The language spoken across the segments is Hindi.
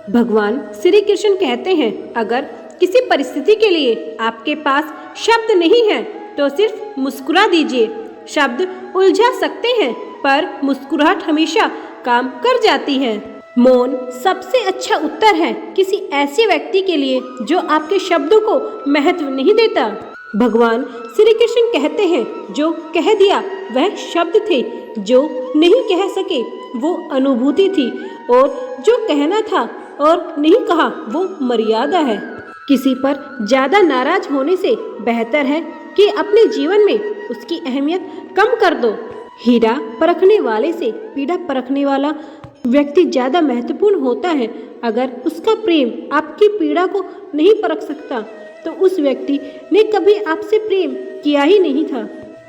भगवान श्री कृष्ण कहते हैं, अगर किसी परिस्थिति के लिए आपके पास शब्द नहीं है तो सिर्फ मुस्कुरा दीजिए। शब्द उलझा सकते हैं पर मुस्कुराहट हमेशा काम कर जाती है। मौन सबसे अच्छा उत्तर है किसी ऐसे व्यक्ति के लिए जो आपके शब्दों को महत्व नहीं देता। भगवान श्री कृष्ण कहते हैं, जो कह दिया वह शब्द थे, जो नहीं कह सके वो अनुभूति थी, और जो कहना था और नहीं कहा वो मर्यादा है। किसी पर ज्यादा नाराज होने से बेहतर है कि अपने जीवन में उसकी अहमियत कम कर दो। हीरा परखने वाले से पीड़ा परखने वाला व्यक्ति ज्यादा महत्वपूर्ण होता है। अगर उसका प्रेम आपकी पीड़ा को नहीं परख सकता तो उस व्यक्ति ने कभी आपसे प्रेम किया ही नहीं था।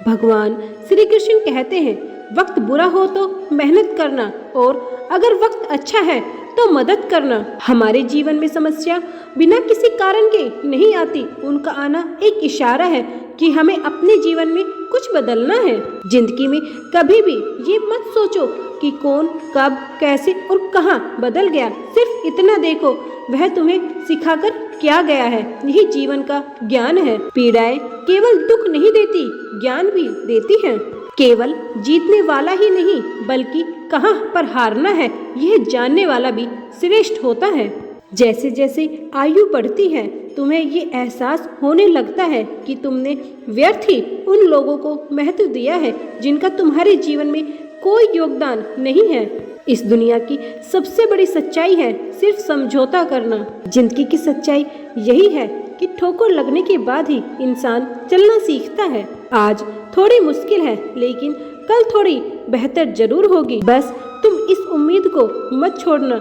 भगवान श्री कृष्ण कहते हैं, वक्त बुरा हो तो मेहनत करना, और अगर वक्त अच्छा है तो मदद करना। हमारे जीवन में समस्या बिना किसी कारण के नहीं आती, उनका आना एक इशारा है कि हमें अपने जीवन में कुछ बदलना है। जिंदगी में कभी भी ये मत सोचो कि कौन कब कैसे और कहाँ बदल गया, सिर्फ इतना देखो वह तुम्हें सिखाकर क्या गया है। यही जीवन का ज्ञान है। पीड़ाएं केवल दुख नहीं देती, ज्ञान भी देती हैं। केवल जीतने वाला ही नहीं बल्कि कहाँ पर हारना है यह जानने वाला भी श्रेष्ठ होता है। जैसे जैसे आयु बढ़ती है तुम्हें ये एहसास होने लगता है कि तुमने व्यर्थ ही उन लोगों को महत्व दिया है जिनका तुम्हारे जीवन में कोई योगदान नहीं है। इस दुनिया की सबसे बड़ी सच्चाई है सिर्फ समझौता करना। जिंदगी की सच्चाई यही है कि ठोकर लगने के बाद ही इंसान चलना सीखता है। आज थोड़ी मुश्किल है लेकिन कल थोड़ी बेहतर जरूर होगी। बस तुम इस उम्मीद को मत छोड़ना,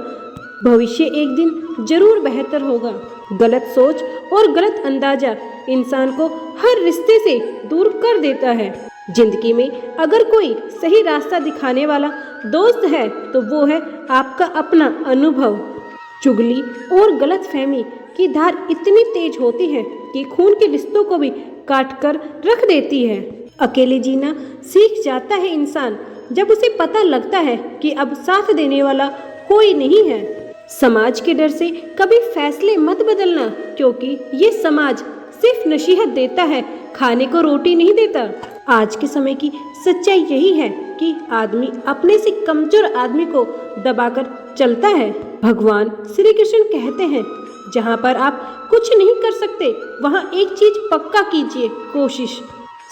भविष्य एक दिन जरूर बेहतर होगा। गलत सोच और गलत अंदाजा इंसान को हर रिश्ते से दूर कर देता है। जिंदगी में अगर कोई सही रास्ता दिखाने वाला दोस्त है तो वो है आपका अपना अनुभव। चुगली और गलतफहमी की धार इतनी तेज होती है कि खून के रिश्तों को भी काट कर रख देती है। अकेले जीना सीख जाता है इंसान जब उसे पता लगता है कि अब साथ देने वाला कोई नहीं है। समाज के डर से कभी फैसले मत बदलना, क्योंकि ये समाज सिर्फ नसीहत देता है, खाने को रोटी नहीं देता। आज के समय की सच्चाई यही है कि आदमी अपने से कमजोर आदमी को दबाकर चलता है। भगवान श्री कृष्ण कहते हैं, जहाँ पर आप कुछ नहीं कर सकते वहाँ एक चीज पक्का कीजिए, कोशिश।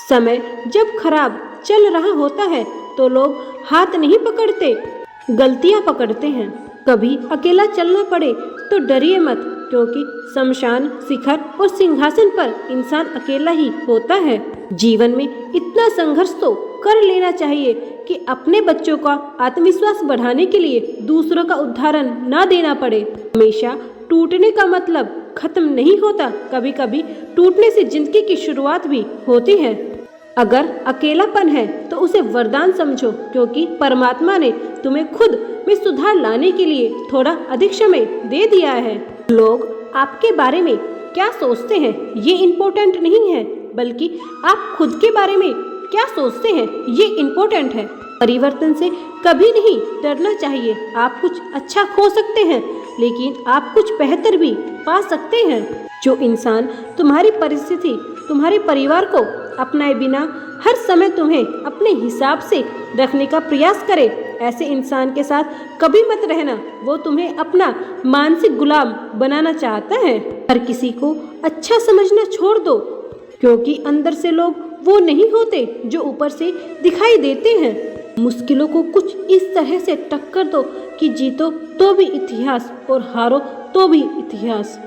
समय जब खराब चल रहा होता है तो लोग हाथ नहीं पकड़ते, गलतियाँ पकड़ते हैं। कभी अकेला चलना पड़े तो डरिए मत, क्योंकि शमशान, शिखर और सिंहासन पर इंसान अकेला ही होता है। जीवन में इतना संघर्ष तो कर लेना चाहिए कि अपने बच्चों का आत्मविश्वास बढ़ाने के लिए दूसरों का उदाहरण न देना पड़े। हमेशा टूटने का मतलब खत्म नहीं होता, कभी कभी टूटने से जिंदगी की शुरुआत भी होती है। अगर अकेलापन है तो उसे वरदान समझो, क्योंकि परमात्मा ने तुम्हें खुद में सुधार लाने के लिए थोड़ा अधिक समय दे दिया है। लोग आपके बारे में क्या सोचते हैं ये इम्पोर्टेंट नहीं है, बल्कि आप खुद के बारे में क्या सोचते हैं ये इम्पोर्टेंट है। परिवर्तन से कभी नहीं डरना चाहिए। आप कुछ अच्छा खो सकते हैं लेकिन आप कुछ बेहतर भी पा सकते हैं। जो इंसान तुम्हारी परिस्थिति, तुम्हारे परिवार को अपनाए बिना हर समय तुम्हें अपने हिसाब से रखने का प्रयास करे, ऐसे इंसान के साथ कभी मत रहना। वो तुम्हें अपना मानसिक गुलाम बनाना चाहता है। हर किसी को अच्छा समझना छोड़ दो, क्योंकि अंदर से लोग वो नहीं होते जो ऊपर से दिखाई देते हैं। मुश्किलों को कुछ इस तरह से टक्कर दो कि जीतो तो भी इतिहास और हारो तो भी इतिहास।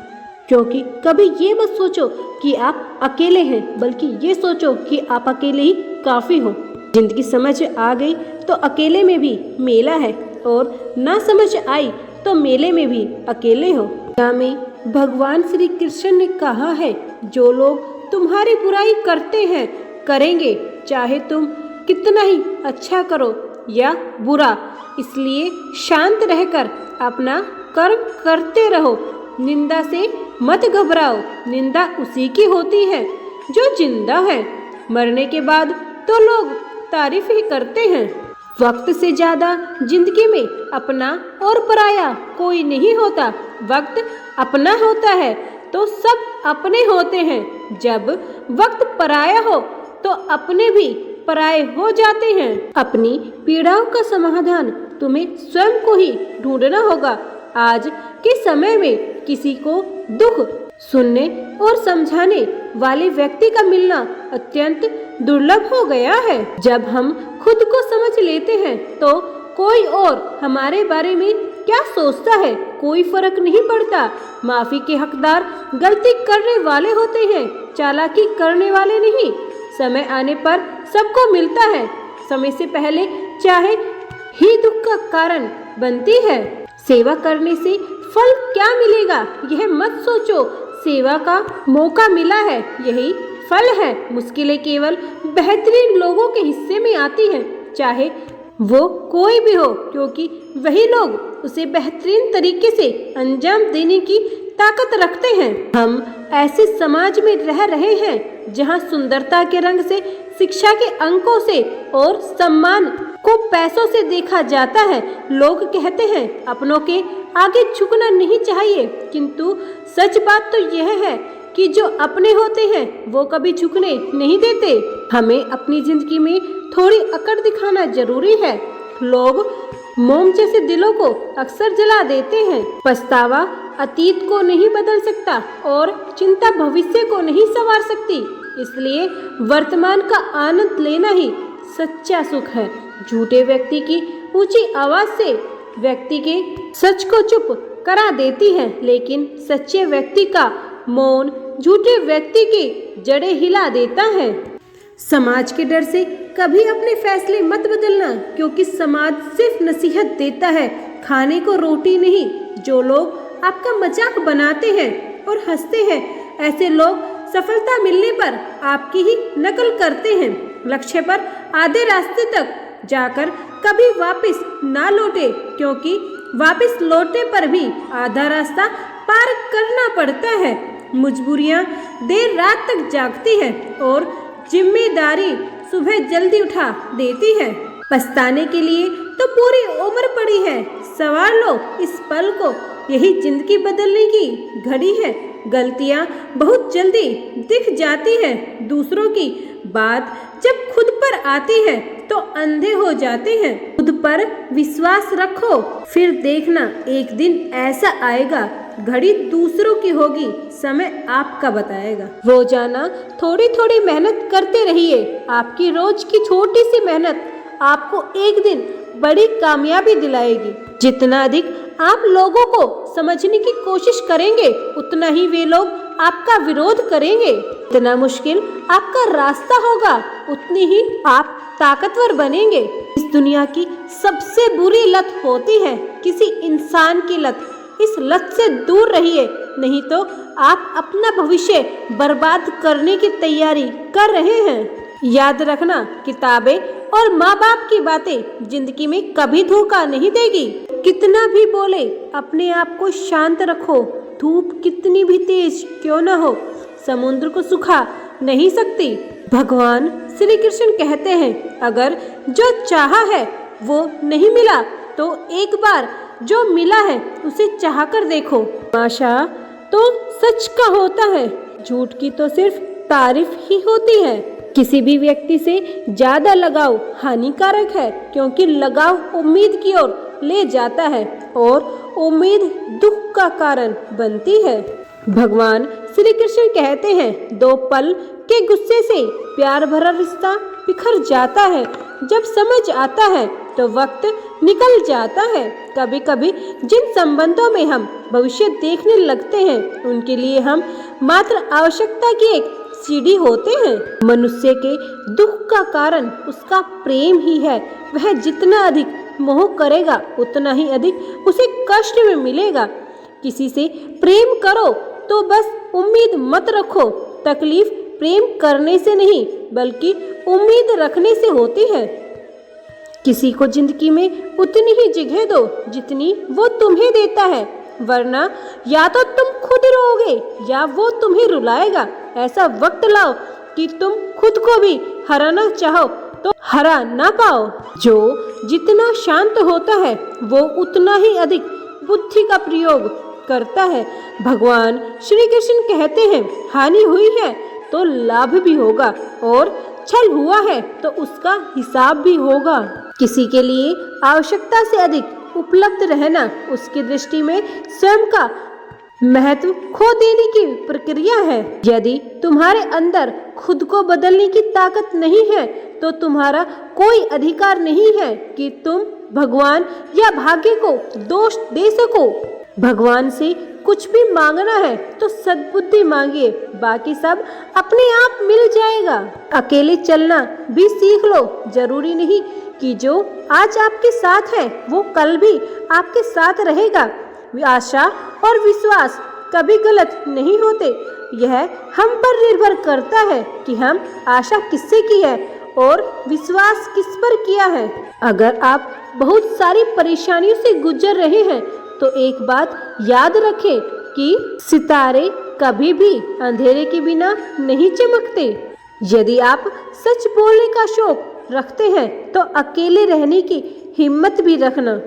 क्योंकि कभी ये मत सोचो कि आप अकेले हैं, बल्कि ये सोचो कि आप अकेले ही काफी हो। जिंदगी समझ आ गई तो अकेले में भी मेला है, और ना समझ आई तो मेले में भी अकेले हो। में भगवान श्री कृष्ण ने कहा है, जो लोग तुम्हारी बुराई करते हैं करेंगे, चाहे तुम कितना ही अच्छा करो या बुरा। इसलिए शांत रहकर अपना कर्म करते रहो। निंदा से मत घबराओ, निंदा उसी की होती है जो जिंदा है। मरने के बाद तो लोग तारीफ ही करते हैं। वक्त से ज्यादा जिंदगी में अपना और पराया कोई नहीं होता। वक्त अपना होता है तो सब अपने होते हैं। जब वक्त पराया हो तो अपने भी पराये हो जाते हैं। अपनी पीड़ाओं का समाधान तुम्हें स्वयं को ही ढूंढना होगा। आज के समय में किसी को दुख सुनने और समझाने वाले व्यक्ति का मिलना अत्यंत दुर्लभ हो गया है। जब हम खुद को समझ लेते हैं तो कोई और हमारे बारे में क्या सोचता है कोई फर्क नहीं पड़ता। माफी के हकदार गलती करने वाले होते हैं, चालाकी करने वाले नहीं। समय आने पर सबको मिलता है, समय से पहले चाहे ही दुख का कारण बनती है। सेवा करने से फल क्या मिलेगा यह मत सोचो, सेवा का मौका मिला है यही फल है। मुश्किलें केवल बेहतरीन लोगों के हिस्से में आती हैं, चाहे वो कोई भी हो, क्योंकि वही लोग उसे बेहतरीन तरीके से अंजाम देने की ताकत रखते हैं। हम ऐसे समाज में रह रहे हैं जहां सुंदरता के रंग से, शिक्षा के अंकों से और सम्मान को पैसों से देखा जाता है। लोग कहते हैं अपनों के आगे झुकना नहीं चाहिए, किंतु सच बात तो यह है कि जो अपने होते हैं वो कभी झुकने नहीं देते। हमें अपनी जिंदगी में थोड़ी अकड़ दिखाना जरूरी है। लोग मोम जैसे दिलों को अक्सर जला देते हैं। पछतावा अतीत को नहीं बदल सकता और चिंता भविष्य को नहीं संवार सकती। इसलिए वर्तमान का आनंद लेना ही सच्चा सुख है। झूठे व्यक्ति की ऊंची आवाज से व्यक्ति के सच को चुप करा देती है, लेकिन सच्चे व्यक्ति का मौन झूठे व्यक्ति की जड़ें हिला देता है। समाज के डर से कभी अपने फैसले मत बदलना, क्योंकि समाज सिर्फ नसीहत देता है, खाने को रोटी नहीं। जो लोग आपका मजाक बनाते हैं और हंसते हैं, ऐसे लोग सफलता मिलने पर आपकी ही नकल करते हैं। लक्ष्य पर आधे रास्ते तक जाकर कभी वापस ना लौटे, क्योंकि वापस लौटने पर भी आधा रास्ता पार करना पड़ता है। मजबूरियां देर रात तक जागती है और जिम्मेदारी सुबह जल्दी उठा देती है। पछताने के लिए तो पूरी उम्र पड़ी है, संवार लो इस पल को, यही जिंदगी बदलने की घड़ी है। गलतियां बहुत जल्दी दिख जाती हैं, दूसरों की बात जब खुद पर आती है तो अंधे हो जाते हैं। खुद पर विश्वास रखो, फिर देखना एक दिन ऐसा आएगा, घड़ी दूसरों की होगी, समय आपका बताएगा। रोजाना थोड़ी थोड़ी मेहनत करते रहिए। आपकी रोज की छोटी सी मेहनत आपको एक दिन बड़ी कामयाबी दिलाएगी। जितना अधिक आप लोगों को समझने की कोशिश करेंगे, उतना ही वे लोग आपका विरोध करेंगे। जितना मुश्किल आपका रास्ता होगा, उतनी ही आप ताकतवर बनेंगे। इस दुनिया की सबसे बुरी लत होती है किसी इंसान की लत। इस लत से दूर रहिए, नहीं तो आप अपना भविष्य बर्बाद करने की तैयारी कर रहे हैं। याद रखना, किताबें और माँ बाप की बातें जिंदगी में कभी धोखा नहीं देगी। कितना भी बोले, अपने आप को शांत रखो। धूप कितनी भी तेज क्यों न हो, समुद्र को सुखा नहीं सकती। भगवान श्री कृष्ण कहते हैं, अगर जो चाहा है वो नहीं मिला तो एक बार जो मिला है उसे चाह कर देखो। आशा तो सच का होता है, झूठ की तो सिर्फ तारीफ ही होती है। किसी भी व्यक्ति से ज्यादा लगाव हानिकारक है, क्योंकि लगाव उम्मीद की ओर ले जाता है और उम्मीद दुख का कारण बनती है। भगवान श्री कृष्ण कहते हैं, दो पल के गुस्से से प्यार भरा रिश्ता बिखर जाता है। जब समझ आता है तो वक्त निकल जाता है। कभी कभी जिन संबंधों में हम भविष्य देखने लगते हैं, उनके लिए हम मात्र आवश्यकता की एक सीढ़ी होते हैं। मनुष्य के दुख का कारण उसका प्रेम ही है। वह जितना अधिक मोह करेगा, उतना ही अधिक उसे कष्ट में मिलेगा। किसी से प्रेम करो तो बस उम्मीद मत रखो। तकलीफ प्रेम करने से नहीं, बल्कि उम्मीद रखने से होती है। किसी को जिंदगी में उतनी ही जगह दो जितनी वो तुम्हें देता है, वरना या तो तुम खुद रोओगे या वो तुम्हें रुलाएगा। ऐसा वक्त लाओ कि तुम खुद को भी हराना चाहो तो हरा ना पाओ। जो जितना शांत होता है वो उतना ही अधिक बुद्धि का प्रयोग करता है। भगवान श्री कृष्ण कहते हैं, हानि हुई है तो लाभ भी होगा और छल हुआ है तो उसका हिसाब भी होगा। किसी के लिए आवश्यकता से अधिक उपलब्ध रहना उसकी दृष्टि में स्वयं का महत्व खो देने की प्रक्रिया है। यदि तुम्हारे अंदर खुद को बदलने की ताकत नहीं है तो तुम्हारा कोई अधिकार नहीं है कि तुम भगवान या भाग्य को दोष दे सको। भगवान से कुछ भी मांगना है तो सद्बुद्धि मांगिए, बाकी सब अपने आप मिल जाएगा। अकेले चलना भी सीख लो। जरूरी नहीं कि जो आज आपके साथ है वो कल भी आपके साथ रहेगा। आशा और विश्वास कभी गलत नहीं होते। यह हम पर निर्भर करता है कि हम आशा किससे की है और विश्वास किस पर किया है। अगर आप बहुत सारी परेशानियों से गुजर रहे हैं तो एक बात याद रखें कि सितारे कभी भी अंधेरे के बिना नहीं चमकते। यदि आप सच बोलने का शौक रखते हैं तो अकेले रहने की हिम्मत भी रखना।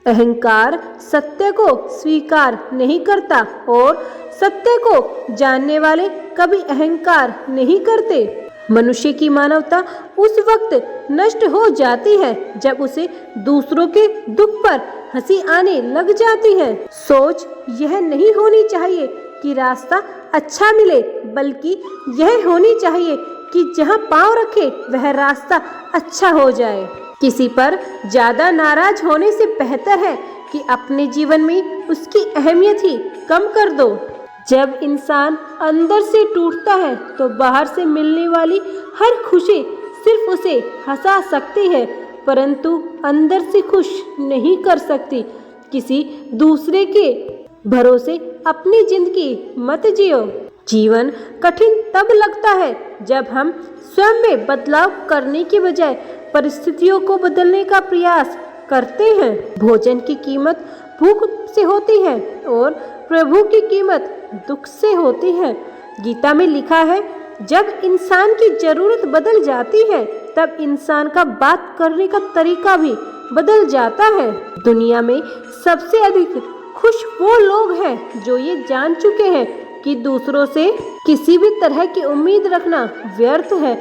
अहंकार सत्य को स्वीकार नहीं करता और सत्य को जानने वाले कभी अहंकार नहीं करते। मनुष्य की मानवता उस वक्त नष्ट हो जाती है जब उसे दूसरों के दुख पर हंसी आने लग जाती है। सोच यह नहीं होनी चाहिए कि रास्ता अच्छा मिले, बल्कि यह होनी चाहिए कि जहां पांव रखे वह रास्ता अच्छा हो जाए। किसी पर ज्यादा नाराज होने से बेहतर है कि अपने जीवन में उसकी अहमियत ही कम कर दो। जब इंसान अंदर से टूटता है तो बाहर से मिलने वाली हर खुशी सिर्फ उसे हंसा सकती है, परंतु अंदर से खुश नहीं कर सकती। किसी दूसरे के भरोसे अपनी जिंदगी मत जियो। जीवन कठिन तब लगता है जब हम स्वयं में बदलाव करने के बजाय परिस्थितियों को बदलने का प्रयास करते हैं। भोजन की कीमत भूख से होती है और प्रभु की कीमत दुख से होती है। गीता में लिखा है, जब इंसान की जरूरत बदल जाती है तब इंसान का बात करने का तरीका भी बदल जाता है। दुनिया में सबसे अधिक खुश वो लोग हैं जो ये जान चुके हैं कि दूसरों से किसी भी तरह की उम्मीद रखना व्यर्थ है।